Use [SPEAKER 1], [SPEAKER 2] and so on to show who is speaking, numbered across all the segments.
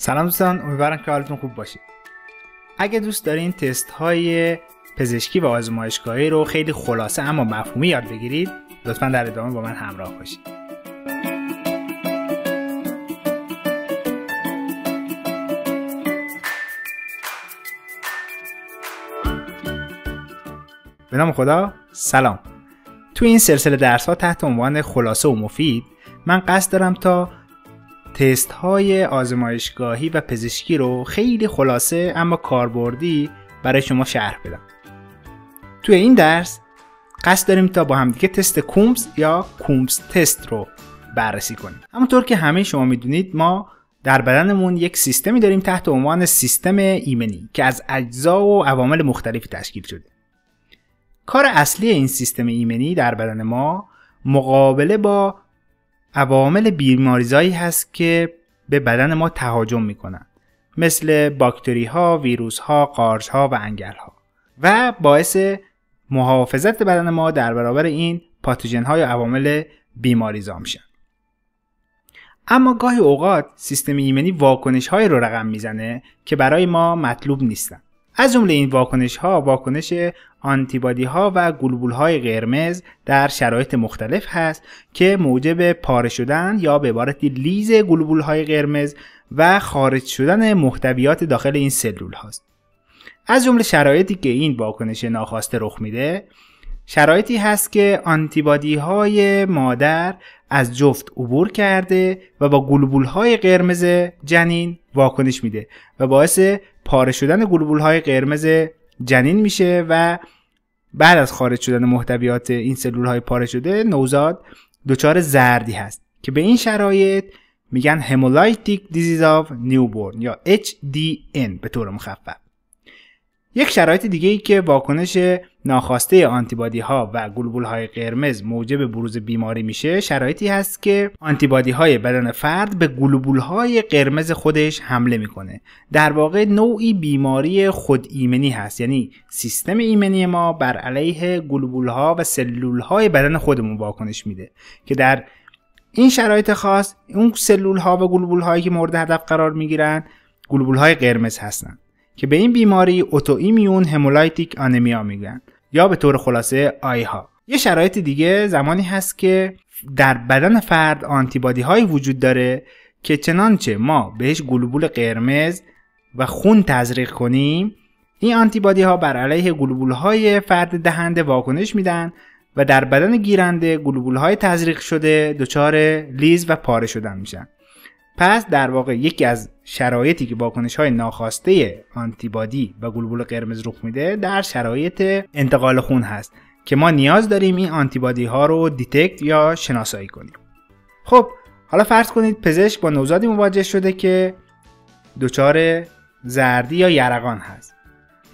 [SPEAKER 1] سلام دوستان، امیدوارم که حالتون خوب باشه. اگه دوست دارین تست های پزشکی و آزمایشگاهی رو خیلی خلاصه اما مفهومی یاد بگیرید، لطفاً در ادامه با من همراه باشید. به نام خدا، سلام. تو این سلسله درس ها تحت عنوان خلاصه و مفید من قصد دارم تا تست های آزمایشگاهی و پزشکی رو خیلی خلاصه اما کاربردی برای شما شرح بدم. توی این درس قصد داریم تا با همدیگه تست کومز یا کومز تست رو بررسی کنیم. همونطور که همه شما میدونید ما در بدنمون یک سیستمی داریم تحت عنوان سیستم ایمنی که از اجزا و عوامل مختلفی تشکیل شده. کار اصلی این سیستم ایمنی در بدن ما مقابله با عوامل بیماریزایی هست که به بدن ما تهاجم میکنن، مثل باکتری ها، ویروس ها، قارچ ها و انگل ها، و باعث محافظت بدن ما در برابر این پاتوژن ها یا عوامل بیماریزا میشن. اما گاهی اوقات سیستم ایمنی واکنش های رو رقم میزنه که برای ما مطلوب نیستن. از جمله این واکنش ها واکنش آنتیبادی ها و گلبول های قرمز در شرایط مختلف هست که موجب پاره شدن یا به عبارتی لیز گلبول های قرمز و خارج شدن محتویات داخل این سلول هاست. از جمله شرایطی که این واکنش ناخواسته رخ میده شرایطی هست که آنتیبادی های مادر از جفت عبور کرده و با گلبول های قرمز جنین واکنش میده و باعث پاره شدن گلبول های قرمز جنین میشه و بعد از خارج شدن محتویات این سلول های پاره شده نوزاد دچار زردی هست که به این شرایط میگن Hemolytic Disease of Newborn یا HDN به طور مخفف. یک شرایط دیگه ای که واکنش ناخواسته آنتیبادی ها و گلبول های قرمز موجب بروز بیماری میشه شرایطی هست که آنتیبادی های بدن فرد به گلبول های قرمز خودش حمله میکنه. در واقع نوعی بیماری خود ایمنی هست، یعنی سیستم ایمنی ما بر علیه گلبول ها و سلول های بدن خودمون واکنش میده که در این شرایط خاص اون سلول ها و گلبول هایی که مورد هدف قرار میگیرن گلبول های قرمز هستن که به این بیماری اوتوایمیون همولایتیک آنمیا میگن یا به طور خلاصه آیها. یه شرایط دیگه زمانی هست که در بدن فرد آنتیبادی هایی وجود داره که چنانچه ما بهش گلبول قرمز و خون تزریق کنیم این آنتیبادی ها بر علیه گلبول های فرد دهنده واکنش میدن و در بدن گیرنده گلبول های تزریق شده دچار لیز و پاره شدن میشن. پس در واقع یکی از شرایطی که واکنش‌های ناخواسته آنتیبادی و گلبول قرمز رخ میده در شرایط انتقال خون هست که ما نیاز داریم این آنتیبادی ها رو دیتکت یا شناسایی کنیم. خب حالا فرض کنید پزشک با نوزادی مواجه شده که دچار زردی یا یرقان هست،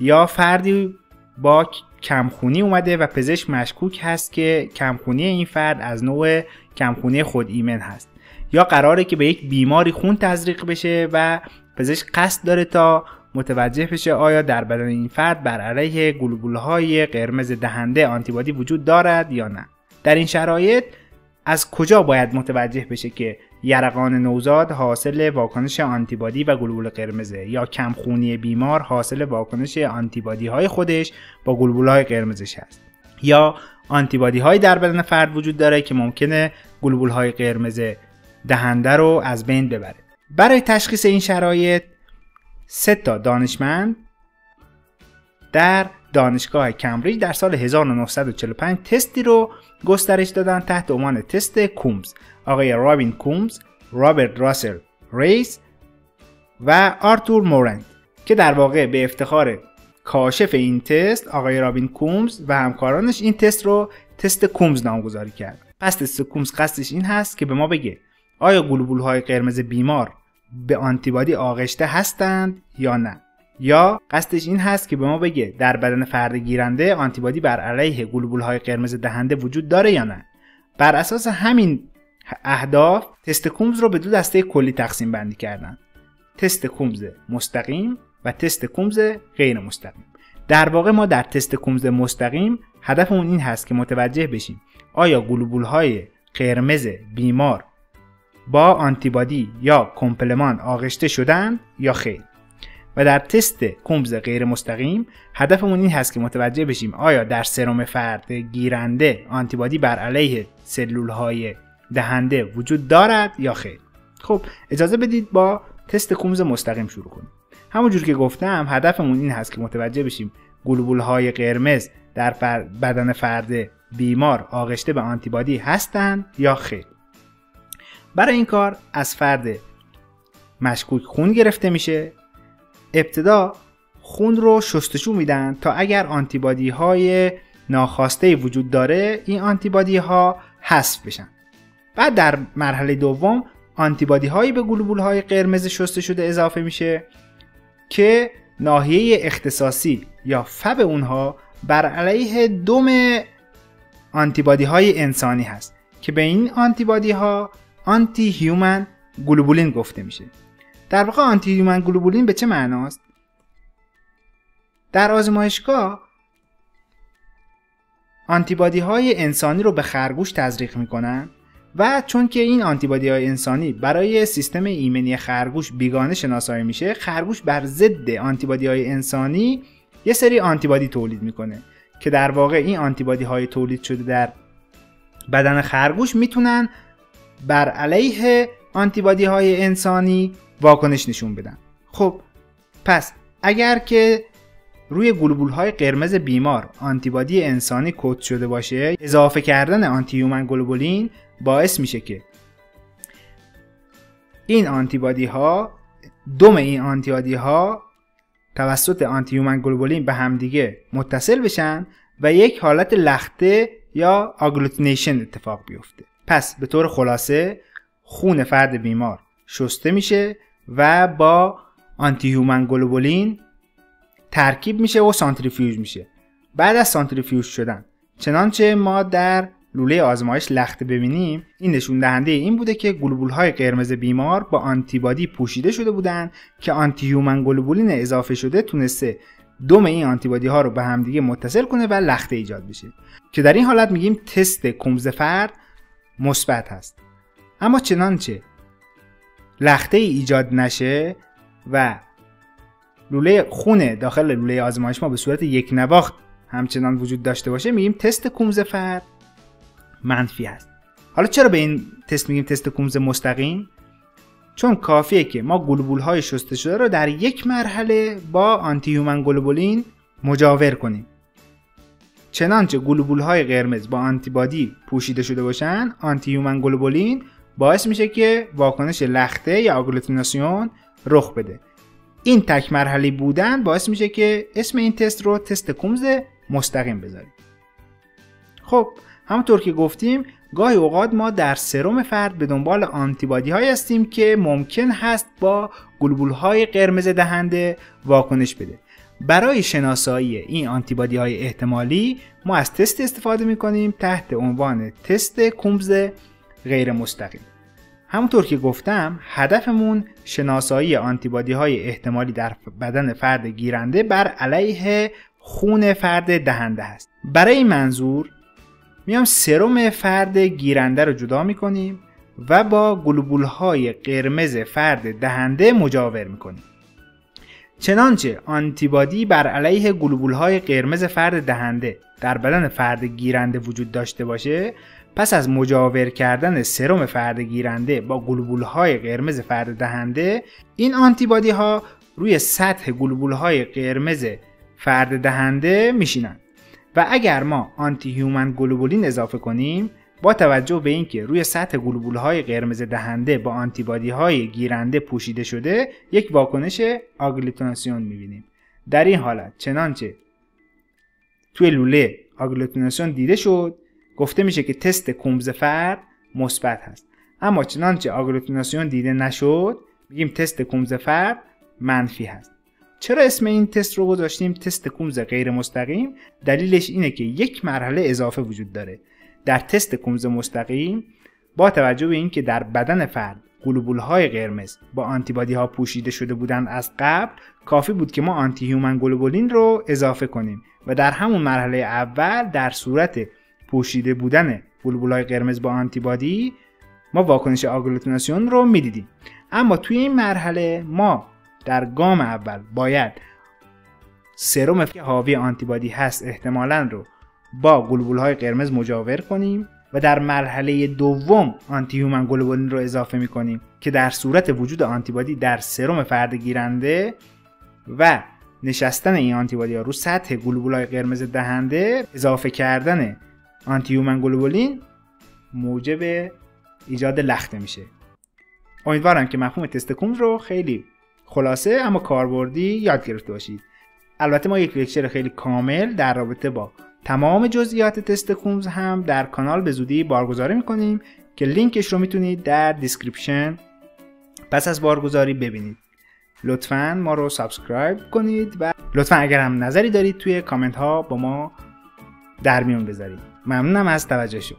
[SPEAKER 1] یا فردی با کمخونی اومده و پزشک مشکوک هست که کمخونی این فرد از نوع کمخونی خود ایمن هست، یا قراره که به یک بیماری خون تزریق بشه و پزشک قصد داره تا متوجه بشه آیا در بدن این فرد بر علیه گلبول‌های قرمز دهنده آنتیبادی وجود دارد یا نه. در این شرایط از کجا باید متوجه بشه که یرقان نوزاد حاصل واکنش آنتیبادی و گلبول قرمزه یا کمخونی بیمار حاصل واکنش آنتیبادی های خودش با گلبول‌های قرمزش هست، یا آنتیبادی های در بدن فرد وجود داره که ممکنه گلبول‌های قرمز دهنده رو از بین ببره. برای تشخیص این شرایط 3 دانشمند در دانشگاه کمبریج در سال 1945 تستی رو گسترش دادن تحت عنوان تست کومز. آقای رابین کومز، رابرت راسل ریس و آرتور مورنت که در واقع به افتخار کاشف این تست آقای رابین کومز و همکارانش این تست رو تست کومز نامگذاری کرد. پس تست کومز قصدش این هست که به ما بگه آیا گلبول‌های قرمز بیمار به آنتیبادی آغشته هستند یا نه، یا قصدش این هست که به ما بگه در بدن فرد گیرنده آنتیبادی بر علیه گلبول‌های قرمز دهنده وجود داره یا نه. بر اساس همین اهداف تست کومز رو به 2 دسته کلی تقسیم بندی کردن: تست کومز مستقیم و تست کومز غیر مستقیم. در واقع ما در تست کومز مستقیم هدفمون این هست که متوجه بشیم آیا گلبول‌های قرمز بیمار با آنتیبادی یا کمپلمان آغشته شدن یا خیر. و در تست کومز غیر مستقیم هدفمون این هست که متوجه بشیم آیا در سرم فرد گیرنده آنتیبادی بر علیه سلول‌های دهنده وجود دارد یا خیر. خب اجازه بدید با تست کومز مستقیم شروع کنیم. همونجور که گفتم هدفمون این هست که متوجه بشیم گلوبول‌های قرمز در بدن فرد بیمار آغشته به آنتیبادی هستند یا خیر. برای این کار از فرد مشکوک خون گرفته میشه. ابتدا خون رو شستشو میدن تا اگر آنتیبادی های ناخواسته وجود داره این آنتیبادی ها حذف بشن. بعد در مرحله دوم آنتیبادی هایی به گلوبول های قرمز شسته شده اضافه میشه که ناحیه اختصاصی یا فب اونها بر علیه دم آنتیبادی های انسانی هست که به این آنتیبادی ها آنتی هیومن گلوبولین گفته میشه. در واقع آنتی هیومن گلوبولین به چه معناست؟ در آزمایشگاه آنتیبادی های انسانی رو به خرگوش تزریق میکنن و چون که این آنتیبادی های انسانی برای سیستم ایمنی خرگوش بیگانه شناسایی میشه، خرگوش بر ضد آنتیبادی های انسانی یه سری آنتیبادی تولید میکنه که در واقع این آنتیبادی های تولید شده در بدن خرگوش میتونن بر علیه آنتیبادی های انسانی واکنش نشون بدن. خب پس اگر که روی گلوبول های قرمز بیمار آنتیبادی انسانی کد شده باشه، اضافه کردن آنتی هیومن گلوبولین باعث میشه که این آنتیبادی ها دم این آنتیبادی ها توسط آنتی هیومن گلوبولین به همدیگه متصل بشن و یک حالت لخته یا آگلوتینیشن اتفاق بیفته. پس به طور خلاصه خون فرد بیمار شسته میشه و با آنتی هیومن گلوبولین ترکیب میشه و سانتریفیوژ میشه. بعد از سانتریفیوژ شدن چنانچه ما در لوله آزمایش لخته ببینیم، این نشون دهنده این بوده که گلوبول های قرمز بیمار با آنتیبادی پوشیده شده بودن که آنتی هیومن گلوبولین اضافه شده تونسته دم این آنتیبادی ها رو به همدیگه متصل کنه و لخته ایجاد بشه که در این حالت میگیم تست کومز فرد مثبت هست. اما چنانچه لخته ایجاد نشه و لوله خون داخل لوله آزمایش ما به صورت یک نواخت همچنان وجود داشته باشه، میگیم تست کومز فرد منفی هست. حالا چرا به این تست میگیم تست کومز مستقیم؟ چون کافیه که ما گلوبول های شسته شده رو در یک مرحله با آنتی هیومن گلوبولین مجاور کنیم. چنانچه گلوبول های قرمز با آنتیبادی پوشیده شده باشن، آنتی هیومن گلوبولین باعث میشه که واکنش لخته یا آگلوتیناسیون رخ بده. این تک مرحله بودن باعث میشه که اسم این تست رو تست کومز مستقیم بذاریم. خب همونطور که گفتیم گاهی اوقات ما در سرم فرد به دنبال آنتیبادی های هستیم که ممکن هست با گلوبول های قرمز دهنده واکنش بده. برای شناسایی این آنتیبادی های احتمالی ما از تست استفاده میکنیم تحت عنوان تست کومز غیر مستقیم. همونطور که گفتم هدفمون شناسایی آنتیبادی های احتمالی در بدن فرد گیرنده بر علیه خون فرد دهنده است. برای این منظور میام سرم فرد گیرنده رو جدا میکنیم و با گلوبول های قرمز فرد دهنده مجاور میکنیم. چنانچه آنتیبادی بر علیه گلوبول های قرمز فرد دهنده در بدن فرد گیرنده وجود داشته باشه، پس از مجاور کردن سرم فرد گیرنده با گلوبول های قرمز فرد دهنده، این آنتیبادی ها روی سطح گلوبول های قرمز فرد دهنده میشینن و اگر ما آنتی هیومن گلوبولین اضافه کنیم، با توجه به اینکه روی سطح گلوبول های قرمز دهنده با آنتیبادی های گیرنده پوشیده شده، یک واکنش آگلوتیناسیون میبینیم. در این حالت چنانچه توی لوله آگلوتیناسیون دیده شد، گفته میشه که تست کومز فرد مثبت هست. اما چنانچه آگلوتیناسیون دیده نشد، میگیم تست کومز فرد منفی هست. چرا اسم این تست رو گذاشتیم تست کومز غیر مستقیم؟ دلیلش اینه که یک مرحله اضافه وجود داره. در تست کومز مستقیم با توجه به اینکه در بدن فرد گلوبول های قرمز با آنتیبادی ها پوشیده شده بودن از قبل، کافی بود که ما آنتی هیومن گلوبولین رو اضافه کنیم و در همون مرحله اول در صورت پوشیده بودن گلوبول های قرمز با آنتیبادی ما واکنش آگلوتیناسیون رو میدیدیم. اما توی این مرحله ما در گام اول باید سرم که حاوی آنتیبادی هست احتمالاً رو با گلبول‌های قرمز مجاور کنیم و در مرحله دوم آنتی هیومن گلوبولین رو اضافه می‌کنیم که در صورت وجود آنتیبادی در سرم فرد گیرنده و نشستن این آنتیبادی‌ها رو سطح گلبول‌های قرمز دهنده، اضافه کردن آنتی هیومن گلوبولین موجب ایجاد لخته میشه. امیدوارم که مفهوم تست کومز رو خیلی خلاصه اما کاربردی یاد گرفته باشید. البته ما یک لکچر خیلی کامل در رابطه با تمام جزئیات تست کومز هم در کانال به زودی بارگذاری میکنیم که لینکش رو میتونید در دیسکریپشن پس از بارگذاری ببینید. لطفاً ما رو سابسکرایب کنید و لطفاً اگر هم نظری دارید توی کامنت ها با ما در میون بذارید. ممنونم از توجهشون.